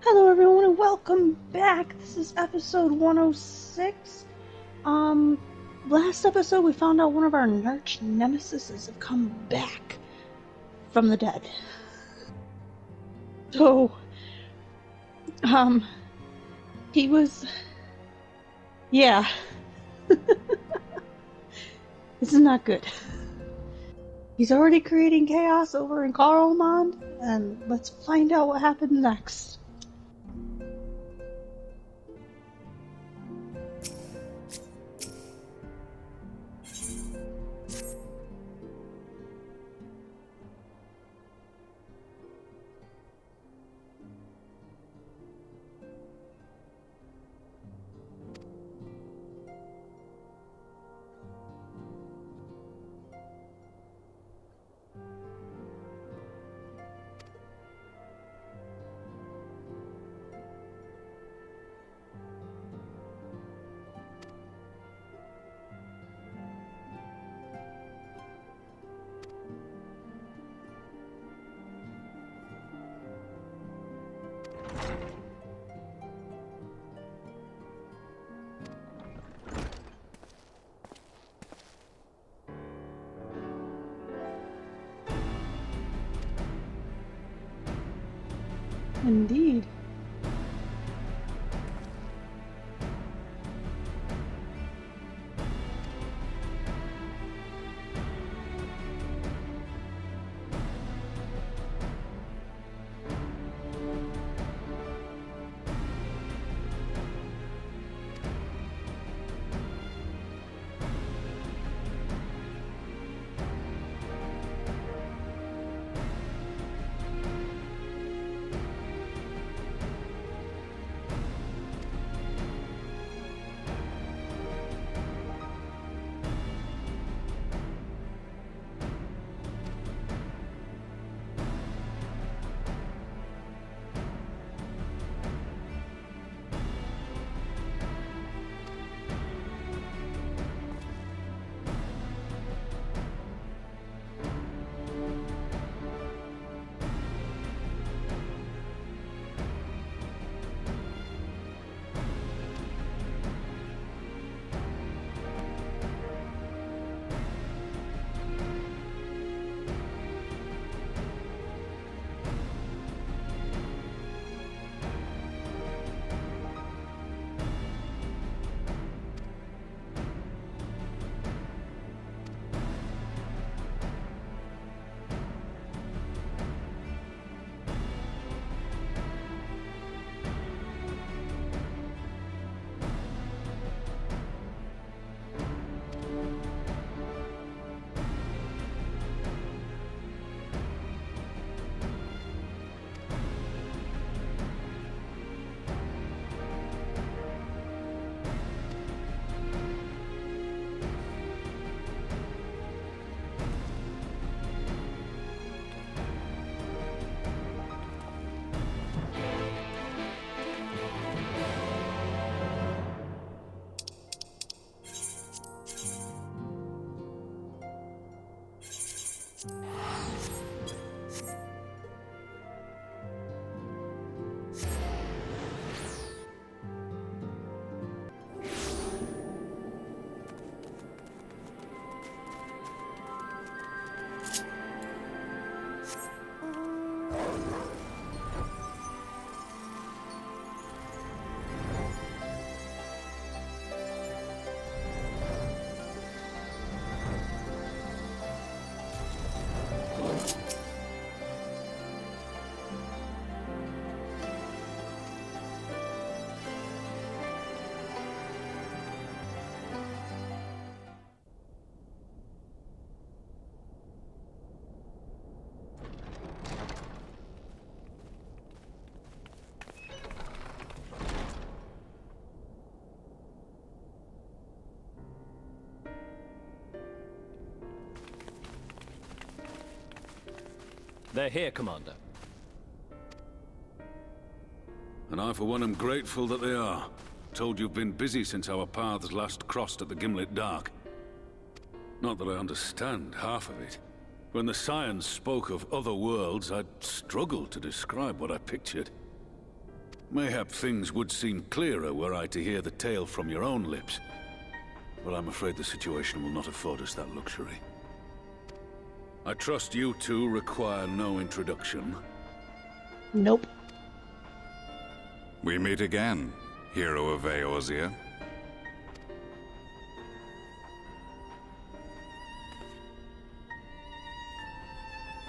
Hello everyone and welcome back. This is episode 106. Last episode we found out one of our arch nemesis have come back from the dead. So, he was... Yeah. This is not good. He's already creating chaos over in Karlmond, and let's find out what happens next. Indeed. They're here, Commander. And I, for one, am grateful that they are. Told you've been busy since our paths last crossed at the Gimlet Dark. Not that I understand half of it. When the Scions spoke of other worlds, I'd struggled to describe what I pictured. Mayhap things would seem clearer were I to hear the tale from your own lips. But I'm afraid the situation will not afford us that luxury. I trust you two require no introduction. Nope. We meet again, hero of Eorzea.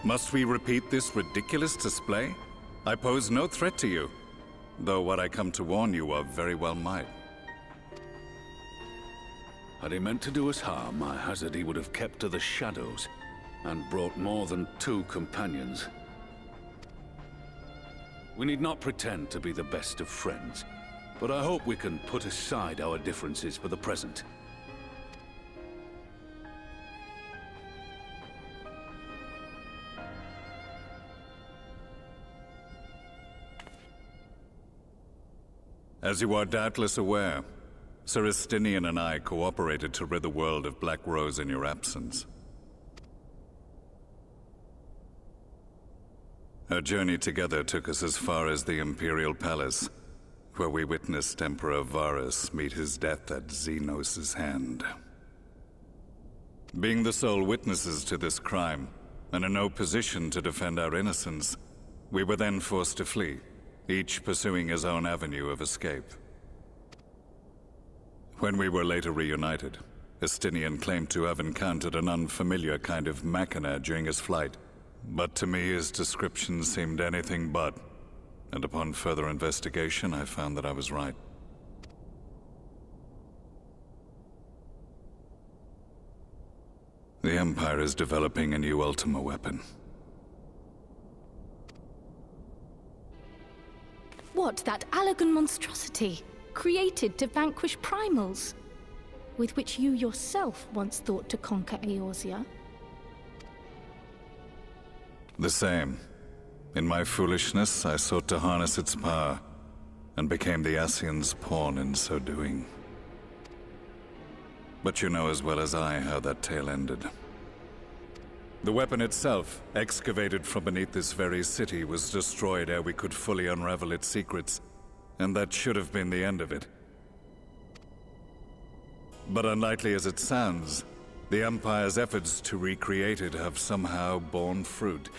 Must we repeat this ridiculous display? I pose no threat to you, though what I come to warn you of very well might. Had he meant to do us harm, I hazard he would have kept to the shadows, and brought more than 2 companions. We need not pretend to be the best of friends, but I hope we can put aside our differences for the present. As you are doubtless aware, Sir Estinian and I cooperated to rid the world of Black Rose in your absence. Our journey together took us as far as the Imperial Palace, where we witnessed Emperor Varus meet his death at Xenos' hand. Being the sole witnesses to this crime, and in no position to defend our innocence, we were then forced to flee, each pursuing his own avenue of escape. When we were later reunited, Estinian claimed to have encountered an unfamiliar kind of machina during his flight, but to me his description seemed anything but, and upon further investigation I found that I was right. The Empire is developing a new Ultima weapon. What, that Allagan monstrosity, created to vanquish primals, with which you yourself once thought to conquer Eorzea? The same. In my foolishness, I sought to harness its power, and became the Ascian's pawn in so doing. But you know as well as I how that tale ended. The weapon itself, excavated from beneath this very city, was destroyed ere we could fully unravel its secrets, and that should have been the end of it. But unlikely as it sounds, the Empire's efforts to recreate it have somehow borne fruit,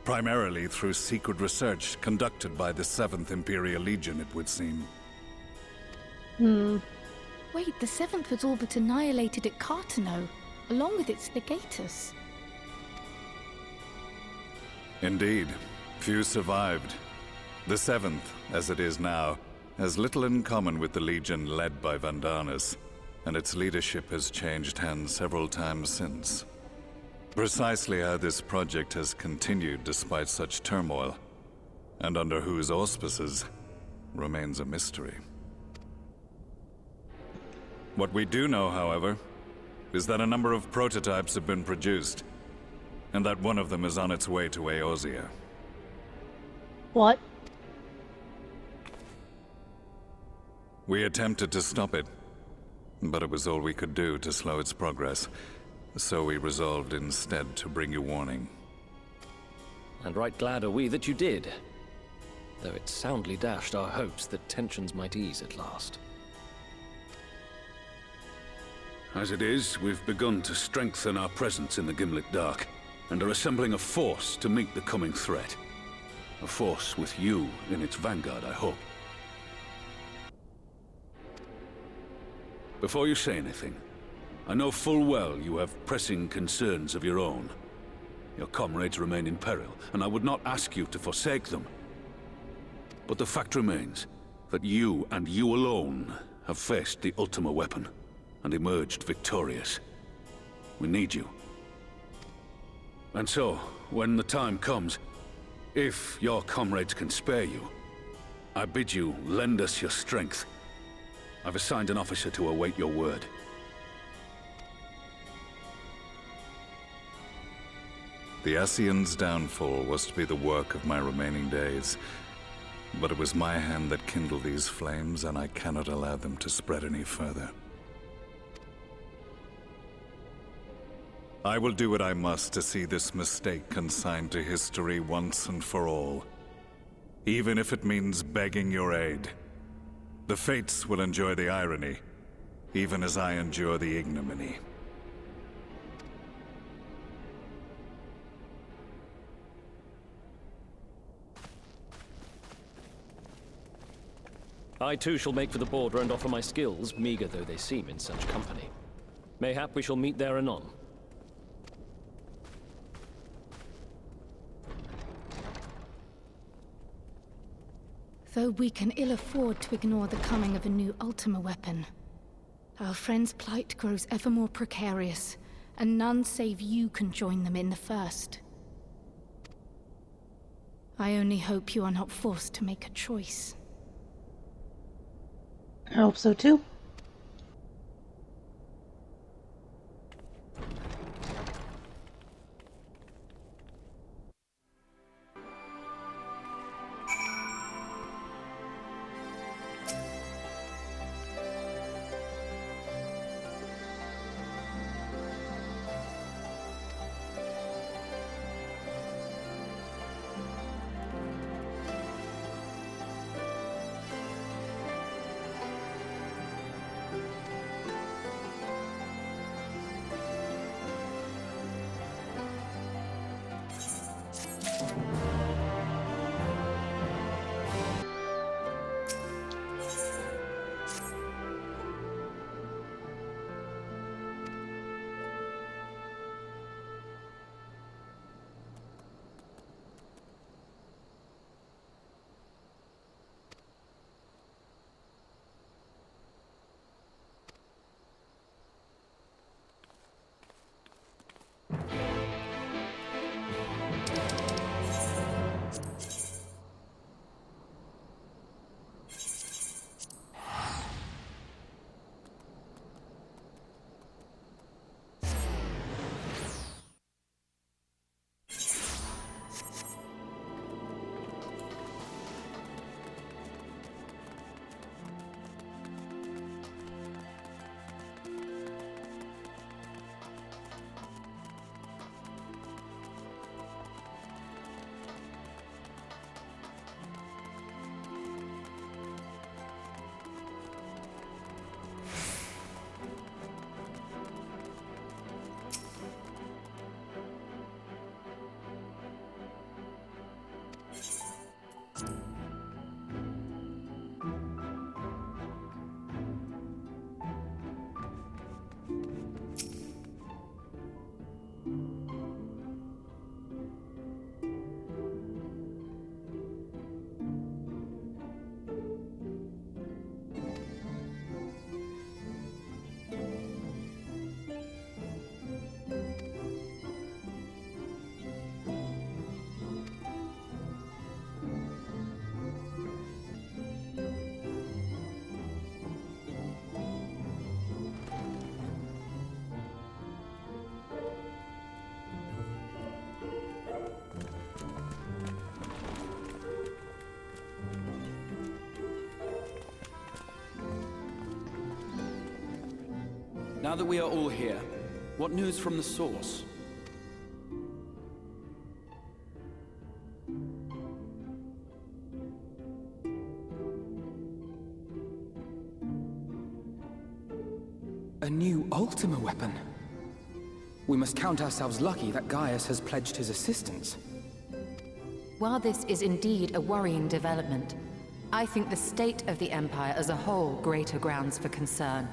primarily through secret research conducted by the 7th Imperial Legion, it would seem. Wait, the 7th was all but annihilated at Cartano, along with its legatus. Indeed, few survived. The 7th, as it is now, has little in common with the Legion led by Vandanis, and its leadership has changed hands several times since. Precisely how this project has continued despite such turmoil, and under whose auspices, remains a mystery. What we do know, however, is that a number of prototypes have been produced, and that one of them is on its way to Eorzea. What? We attempted to stop it, but it was all we could do to slow its progress, so we resolved instead to bring you warning. And right glad are we that you did, though it soundly dashed our hopes that tensions might ease at last. As it is, we've begun to strengthen our presence in the Gimlet Dark, and are assembling a force to meet the coming threat. A force with you in its vanguard, I hope. Before you say anything, I know full well you have pressing concerns of your own. Your comrades remain in peril, and I would not ask you to forsake them. But the fact remains that you, and you alone, have faced the Ultima weapon, and emerged victorious. We need you. And so, when the time comes, if your comrades can spare you, I bid you lend us your strength. I've assigned an officer to await your word. The Ascian's downfall was to be the work of my remaining days, but it was my hand that kindled these flames, and I cannot allow them to spread any further. I will do what I must to see this mistake consigned to history once and for all. even if it means begging your aid. The Fates will enjoy the irony, even as I endure the ignominy. I too shall make for the border and offer my skills, meager though they seem in such company. Mayhap we shall meet there anon. Though we can ill afford to ignore the coming of a new Ultima weapon, our friend's plight grows ever more precarious, and none save you can join them in the first. I only hope you are not forced to make a choice. I hope so too. Now that we are all here, what news from the source? A new Ultima weapon? We must count ourselves lucky that Gaius has pledged his assistance. While this is indeed a worrying development, I think the state of the Empire as a whole greater grounds for concern.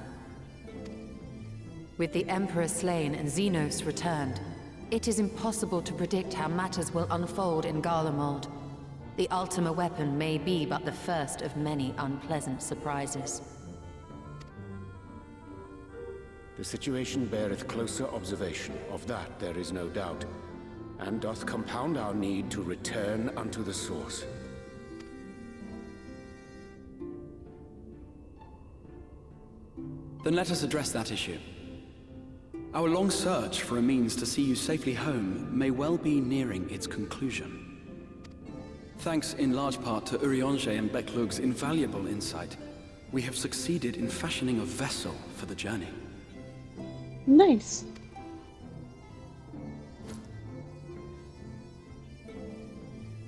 With the Emperor slain and Xenos returned, it is impossible to predict how matters will unfold in Garlemald. The Ultima weapon may be but the first of many unpleasant surprises. The situation beareth closer observation, of that there is no doubt, and doth compound our need to return unto the source. Then let us address that issue. Our long search for a means to see you safely home may well be nearing its conclusion. Thanks in large part to Urianger and Beklug's invaluable insight, we have succeeded in fashioning a vessel for the journey. Nice.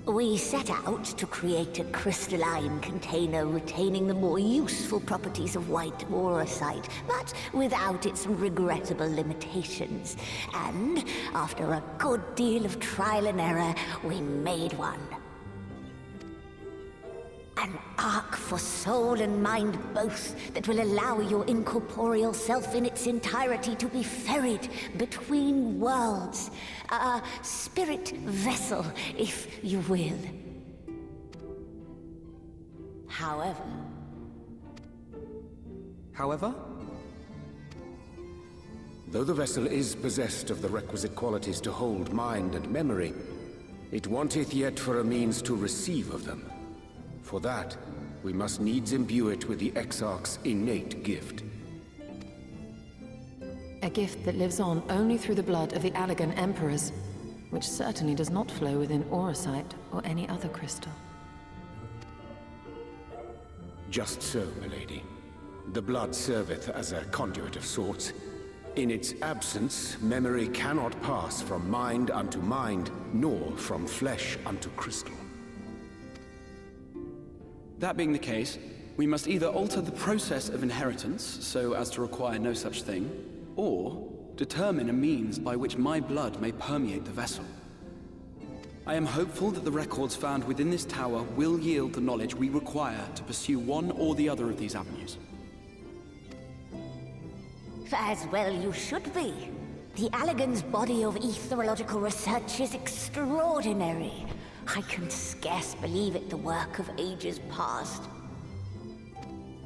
We set out to create a crystalline container retaining the more useful properties of white aurosite, but without its regrettable limitations. And after a good deal of trial and error, we made one. An ark for soul and mind both that will allow your incorporeal self in its entirety to be ferried between worlds. A spirit vessel, if you will. However... Though the vessel is possessed of the requisite qualities to hold mind and memory, it wanteth yet for a means to receive of them. For that, we must needs imbue it with the Exarch's innate gift. A gift that lives on only through the blood of the Allegan Emperors, which certainly does not flow within aurosite or any other crystal. Just so, milady. The blood serveth as a conduit of sorts. In its absence, memory cannot pass from mind unto mind, nor from flesh unto crystal. That being the case, we must either alter the process of inheritance so as to require no such thing, or determine a means by which my blood may permeate the vessel. I am hopeful that the records found within this tower will yield the knowledge we require to pursue one or the other of these avenues. As well you should be. The Allegan's body of etherological research is extraordinary. I can scarce believe it the work of ages past.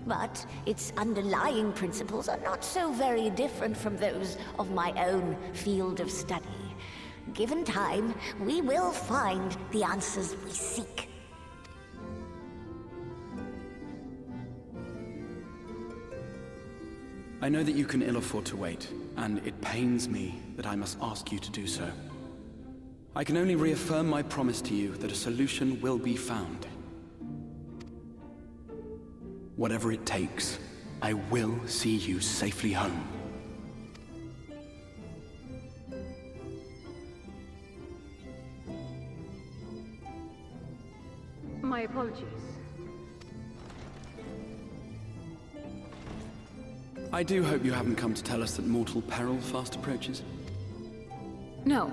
But its underlying principles are not so very different from those of my own field of study. Given time, we will find the answers we seek. I know that you can ill afford to wait, and it pains me that I must ask you to do so. I can only reaffirm my promise to you that a solution will be found. Whatever it takes, I will see you safely home. My apologies. I do hope you haven't come to tell us that mortal peril fast approaches. No.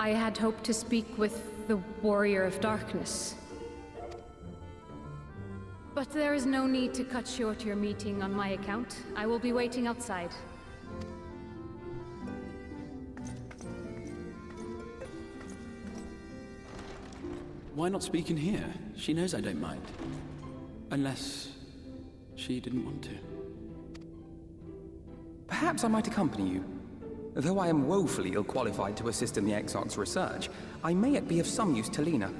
I had hoped to speak with the Warrior of Darkness. But there is no need to cut short your meeting on my account. I will be waiting outside. Why not speak in here? She knows I don't mind. Unless she didn't want to. Perhaps I might accompany you. Though I am woefully ill-qualified to assist in the Exarch's research, I may yet be of some use to Lena.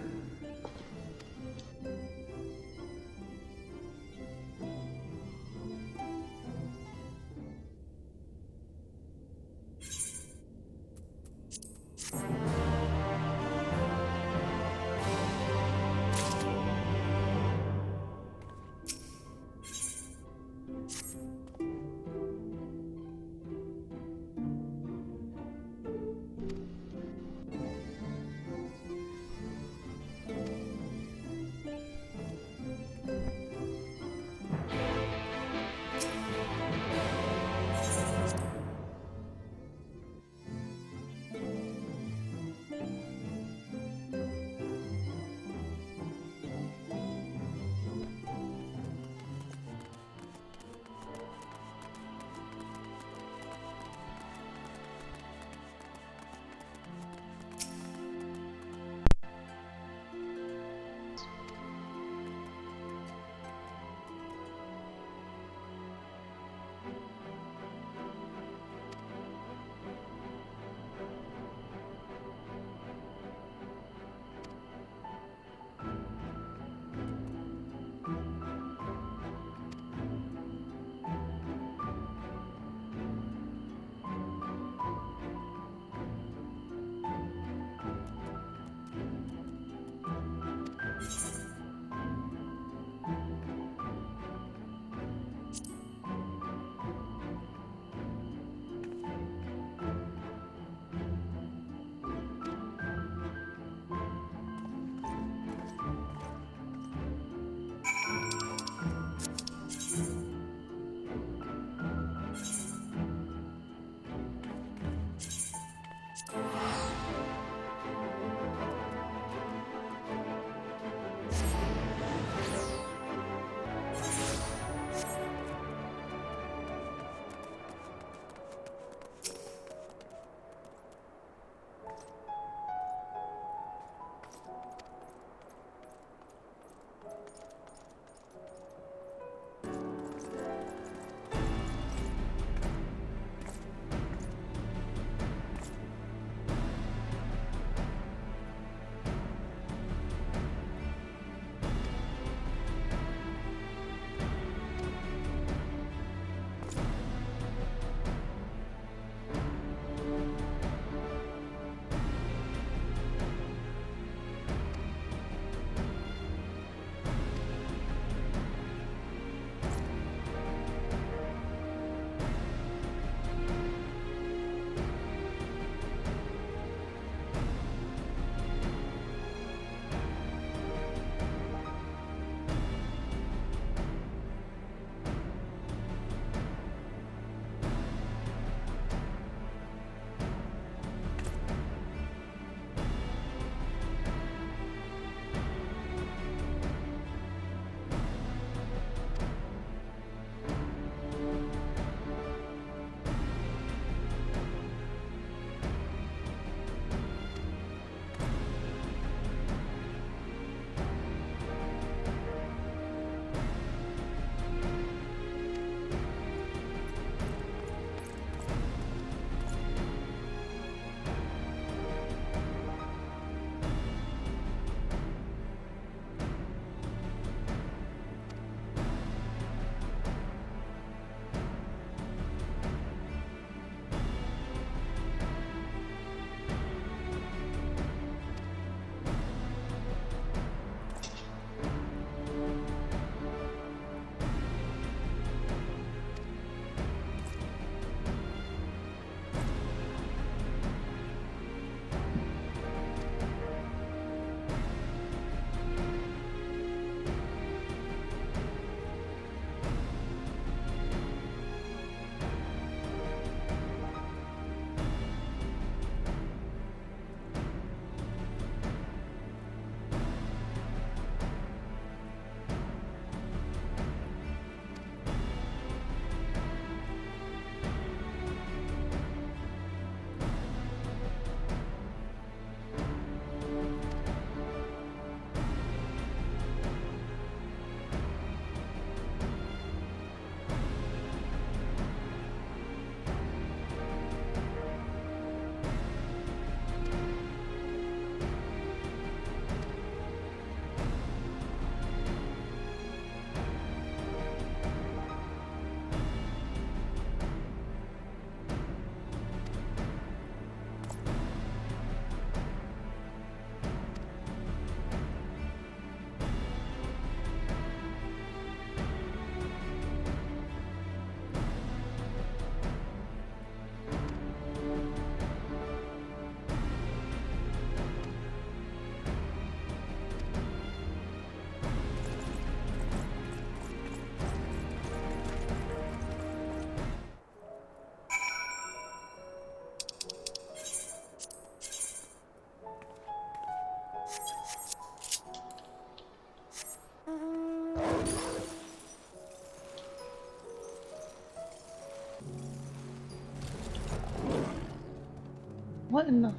in the...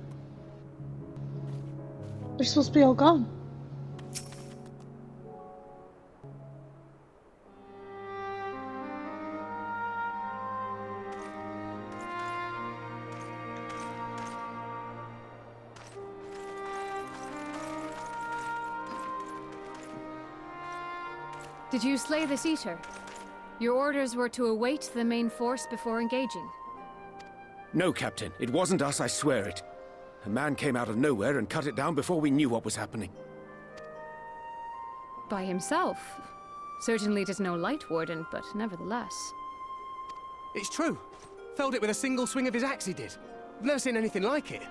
They're supposed to be all gone. Did you slay this Eater? Your orders were to await the main force before engaging. No, Captain. It wasn't us, I swear it. A man came out of nowhere and cut it down before we knew what was happening. By himself? Certainly it is no Light Warden, but nevertheless. It's true. Felled it with a single swing of his axe, he did. I've never seen anything like it.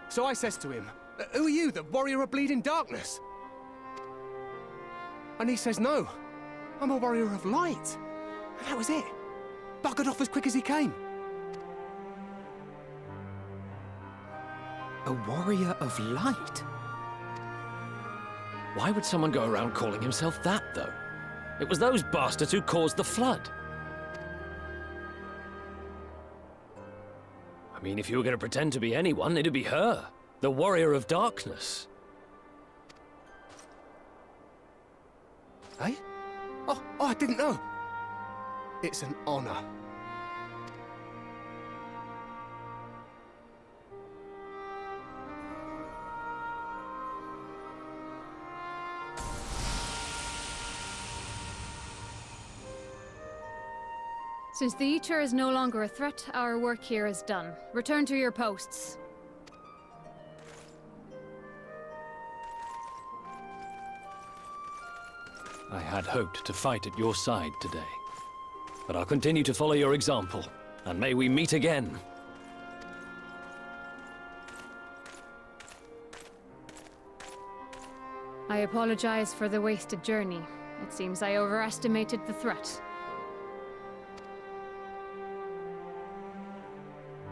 So I says to him, "Who are you, the warrior of bleeding darkness?" And he says, "No, I'm a warrior of light." And that was it. Buggered off as quick as he came. A warrior of light? Why would someone go around calling himself that, though? It was those bastards who caused the flood. I mean, if you were going to pretend to be anyone, it'd be her. The warrior of darkness. Eh? Oh, I didn't know. It's an honor. Since the Eater is no longer a threat, our work here is done. Return to your posts. I had hoped to fight at your side today. But I'll continue to follow your example, and may we meet again. I apologize for the wasted journey. It seems I overestimated the threat.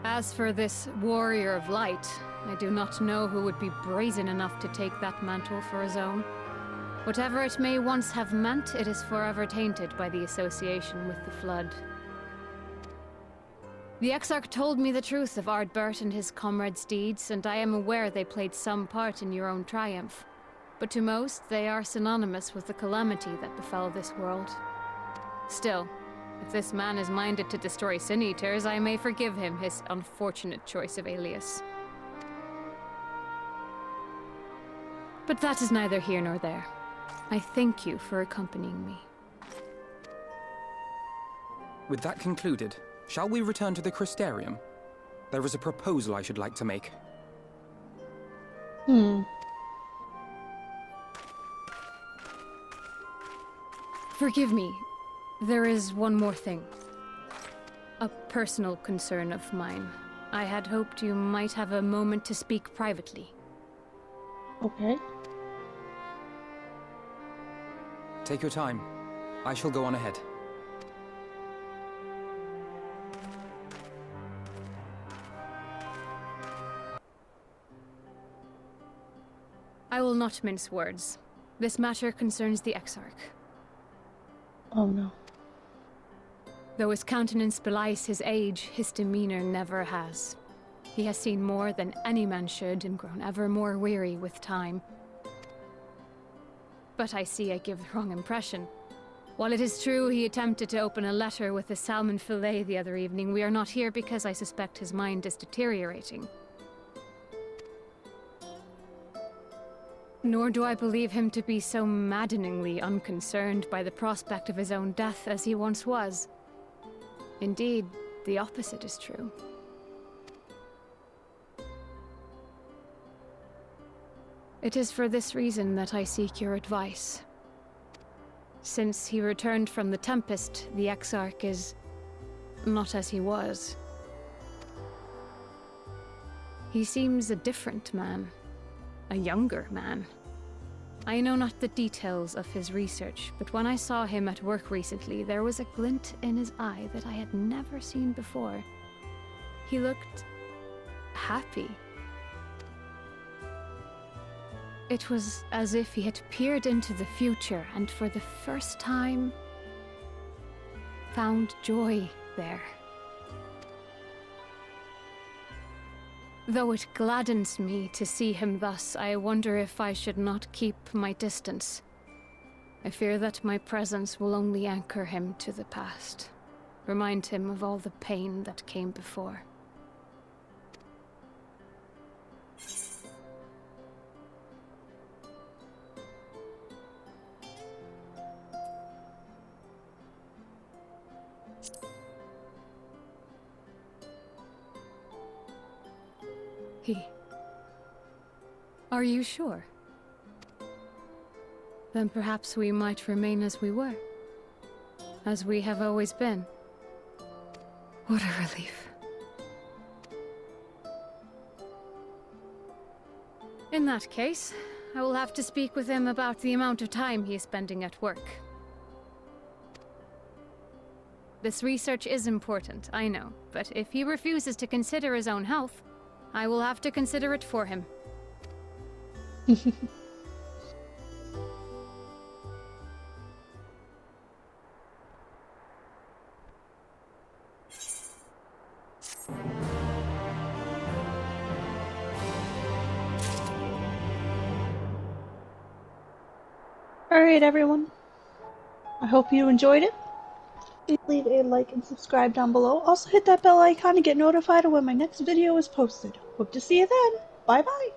As for this warrior of light, I do not know who would be brazen enough to take that mantle for his own. Whatever it may once have meant, it is forever tainted by the association with the Flood. The Exarch told me the truth of Ardbert and his comrades' deeds, and I am aware they played some part in your own triumph. But to most, they are synonymous with the calamity that befell this world. Still, if this man is minded to destroy Sin Eaters, I may forgive him his unfortunate choice of alias. But that is neither here nor there. I thank you for accompanying me. With that concluded, shall we return to the Crystarium? There is a proposal I should like to make. Forgive me. There is one more thing. A personal concern of mine. I had hoped you might have a moment to speak privately. Okay. Take your time. I shall go on ahead. I will not mince words. This matter concerns the Exarch. Oh no. Though his countenance belies his age, his demeanor never has. He has seen more than any man should and grown ever more weary with time. But I see I give the wrong impression. While it is true he attempted to open a letter with a salmon fillet the other evening, we are not here because I suspect his mind is deteriorating. Nor do I believe him to be so maddeningly unconcerned by the prospect of his own death as he once was. Indeed, the opposite is true. It is for this reason that I seek your advice. Since he returned from the Tempest, the Exarch is not as he was. He seems a different man. A younger man. I know not the details of his research, but when I saw him at work recently, there was a glint in his eye that I had never seen before. He looked happy. It was as if he had peered into the future and for the first time found joy there. Though it gladdens me to see him thus, I wonder if I should not keep my distance. I fear that my presence will only anchor him to the past, remind him of all the pain that came before. Are you sure? Then perhaps we might remain as we were. As we have always been. What a relief. In that case, I will have to speak with him about the amount of time he is spending at work. This research is important, I know, but if he refuses to consider his own health, I will have to consider it for him. Alright everyone, I hope you enjoyed it. Please leave a like and subscribe down below. Also hit that bell icon to get notified of when my next video is posted. Hope to see you then. Bye bye.